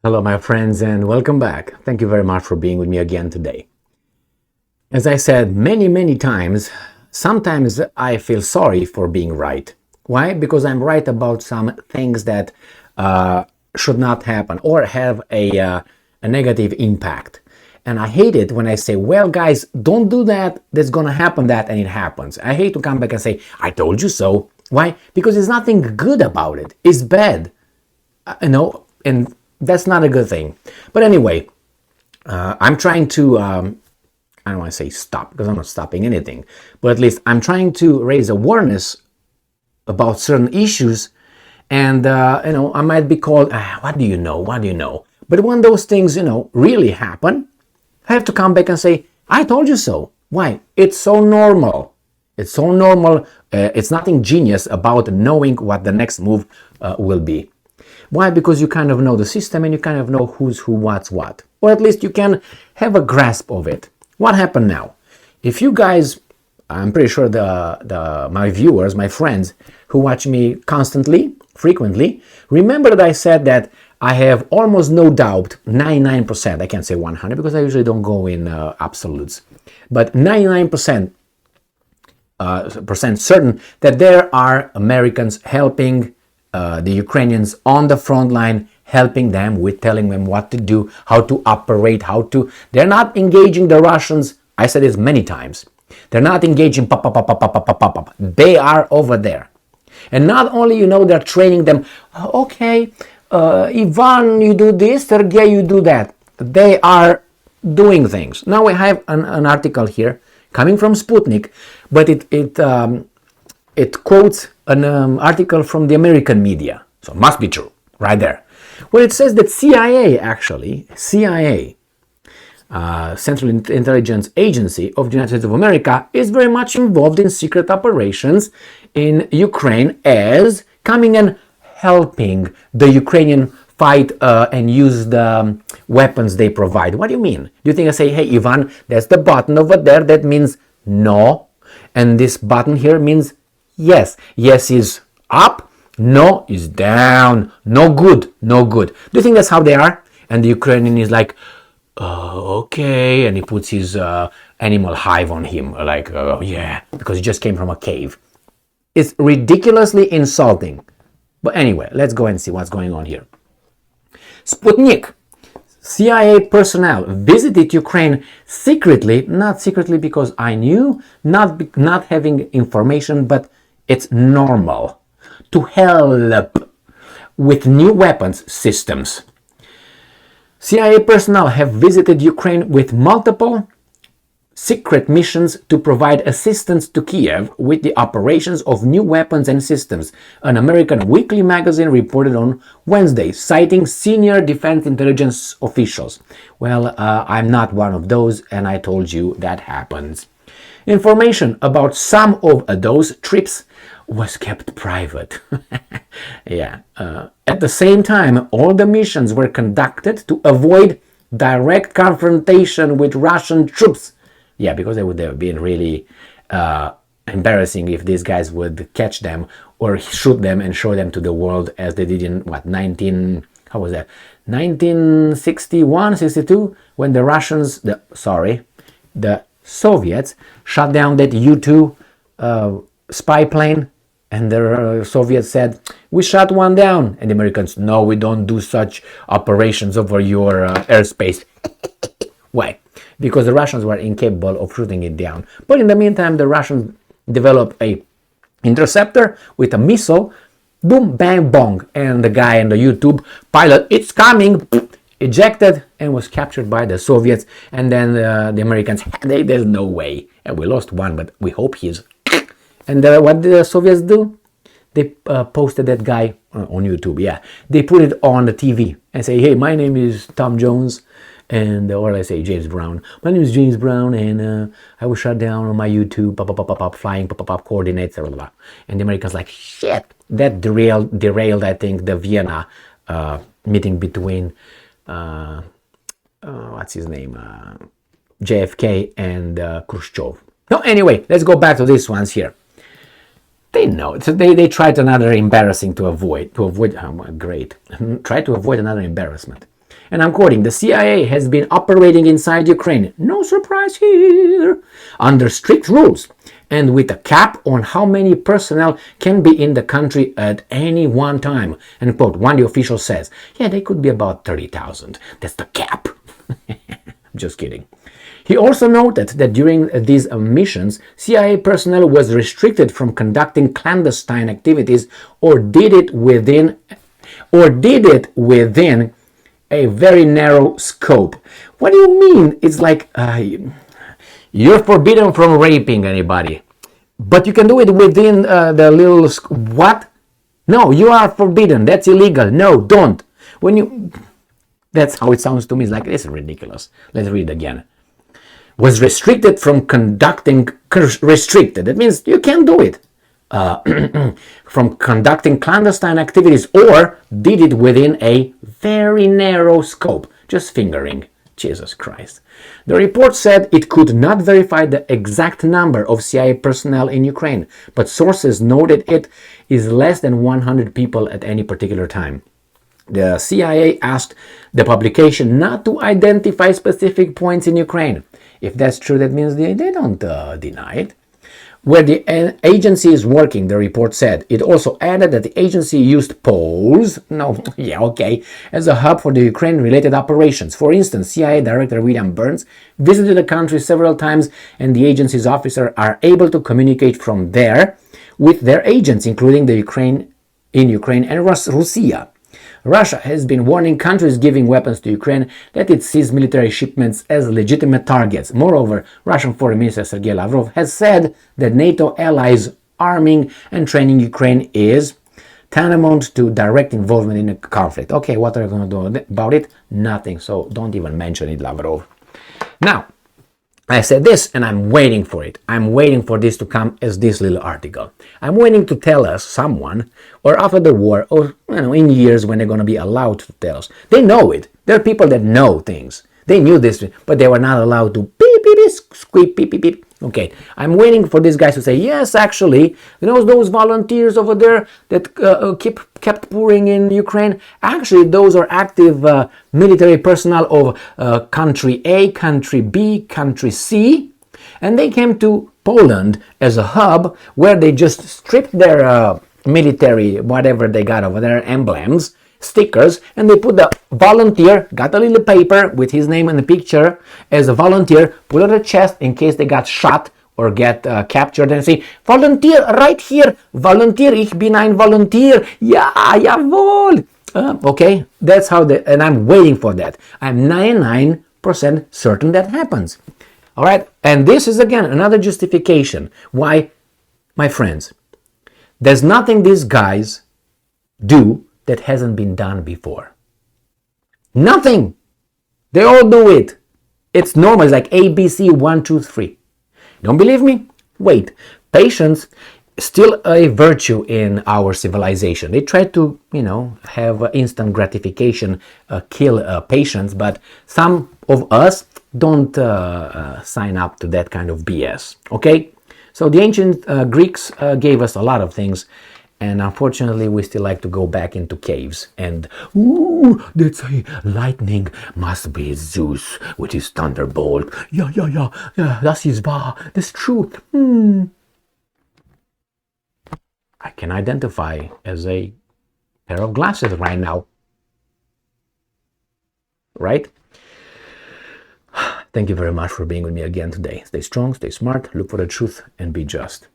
Hello, my friends, and welcome back. Thank you very much for being with me again today. As I said many times, sometimes I feel sorry for being right. Why? Because I'm right about some things that should not happen or have a negative impact. And I hate it when I say, well, guys, don't do that. That's going to happen, that, and it happens. I hate to come back and say, I told you so. Why? Because there's nothing good about it. It's bad. And that's not a good thing. But anyway, I'm trying to, I don't want to say stop because I'm not stopping anything, but at least I'm trying to raise awareness about certain issues. And, I might be called, what do you know? What do you know? But when those things, really happen, I have to come back and say, I told you so. Why? It's so normal. It's so normal. It's nothing genius about knowing what the next move will be. Why? Because you kind of know the system and you kind of know who's who, what's what. Or at least you can have a grasp of it. What happened now? If you guys, I'm pretty sure my viewers, my friends who watch me constantly, frequently, remember that I said that I have almost no doubt, 99%, I can't say 100 because I usually don't go in absolutes, but 99% certain that there are Americans helping the Ukrainians on the front line, helping them with telling them what to do, how to operate, they're not engaging the Russians. I said this many times. They're not engaging pop. They are over there. And not only, they're training them, okay, Ivan, you do this, Sergey, you do that. They are doing things. Now we have an article here coming from Sputnik, but it quotes an article from the American media. So it must be true, right there. Well, it says that CIA, Central Intelligence Agency of the United States of America, is very much involved in secret operations in Ukraine as coming and helping the Ukrainian fight and use the weapons they provide. What do you mean? Do you think I say, hey, Ivan, that's the button over there, that means no, and this button here means yes. Yes is up, no is down, no good. Do you think that's how they are? And the Ukrainian is like, okay, and he puts his animal hive on him, like, yeah, because he just came from a cave. It's ridiculously insulting. But anyway, let's go and see what's going on here. Sputnik. CIA personnel visited Ukraine secretly, not secretly because I knew, not having information, but it's normal to help with new weapons systems. CIA personnel have visited Ukraine with multiple secret missions to provide assistance to Kiev with the operations of new weapons and systems, an American weekly magazine reported on Wednesday, citing senior defense intelligence officials. Well, I'm not one of those, and I told you that happens. Information about some of those trips was kept private. Yeah. At the same time, all the missions were conducted to avoid direct confrontation with Russian troops. Yeah, because it would have been really embarrassing if these guys would catch them or shoot them and show them to the world as they did in 1961, 62, when the Russians, the Soviets shot down that U-2 spy plane, and the Soviets said, we shot one down, and the Americans, no, we don't do such operations over your airspace. Why? Because the Russians were incapable of shooting it down. But in the meantime, the Russians developed a interceptor with a missile, boom, bang, bong, and the guy in the YouTube pilot, it's coming, ejected and was captured by the Soviets. And then the Americans, there's no way. And we lost one, but we hope he's... And what did the Soviets do? They posted that guy on YouTube, yeah. They put it on the TV and say, hey, my name is Tom Jones, and or I say James Brown. My name is James Brown, and I was shot down on my YouTube, flying, coordinates, blah, blah, blah. And the Americans like, shit. That derailed, I think, the Vienna meeting between, what's his name, JFK and Khrushchev. No, anyway, let's go back to these ones here. They know. So they tried another embarrassing to avoid. Great. Try to avoid another embarrassment. And I'm quoting, the CIA has been operating inside Ukraine, no surprise here, under strict rules and with a cap on how many personnel can be in the country at any one time. And quote, one of the officials says, yeah, they could be about 30,000. That's the cap. Just kidding. He also noted that during these missions, CIA personnel was restricted from conducting clandestine activities or did it within a very narrow scope. What do you mean? It's like you're forbidden from raping anybody, but you can do it within the little what? No, you are forbidden. That's illegal. No, don't. That's how it sounds to me. It's like, this is ridiculous. Let's read again. Was restricted from conducting, restricted. That means you can't do it. From conducting clandestine activities or did it within a very narrow scope. Just fingering. Jesus Christ. The report said it could not verify the exact number of CIA personnel in Ukraine, but sources noted it is less than 100 people at any particular time. The CIA asked the publication not to identify specific points in Ukraine. If that's true, that means they don't deny it. Where the agency is working, the report said. It also added that the agency used Poles, as a hub for the Ukraine-related operations. For instance, CIA Director William Burns visited the country several times, and the agency's officers are able to communicate from there with their agents, including in Ukraine and Russia. Russia has been warning countries giving weapons to Ukraine that it sees military shipments as legitimate targets. Moreover, Russian Foreign Minister Sergei Lavrov has said that NATO allies arming and training Ukraine is tantamount to direct involvement in a conflict. Okay, what are you going to do about it? Nothing, so don't even mention it, Lavrov. Now, I said this and I'm waiting for it. I'm waiting for this to come as this little article. I'm waiting to tell us someone, or after the war, or in years when they're going to be allowed to tell us. They know it. There are people that know things. They knew this, but they were not allowed to beep, beep, beep, squeak, beep, beep, beep. Okay, I'm waiting for these guys to say, yes, actually, those volunteers over there that kept pouring in Ukraine, actually, those are active military personnel of country A, country B, country C, and they came to Poland as a hub where they just stripped their military, whatever they got over there, emblems, stickers, and they put the volunteer, got a little paper with his name and the picture as a volunteer, put on the chest in case they got shot or get captured, and say, volunteer right here, volunteer, ich bin ein Volunteer, ja, jawohl. Okay, that's how and I'm waiting for that. I'm 99% certain that happens. All right, and this is again another justification why, my friends, there's nothing these guys do that hasn't been done before. Nothing. They all do it. It's normal. It's like ABC 1, 2, 3. Don't believe me? Wait. Patience is still a virtue in our civilization. They try to, have instant gratification, kill patience, but some of us don't sign up to that kind of BS. Okay? So the ancient Greeks gave us a lot of things. And unfortunately, we still like to go back into caves. And, that's a lightning. Must be Zeus with his thunderbolt. Yeah, das ist wahr. That's true. I can identify as a pair of glasses right now. Right? Thank you very much for being with me again today. Stay strong, stay smart, look for the truth, and be just.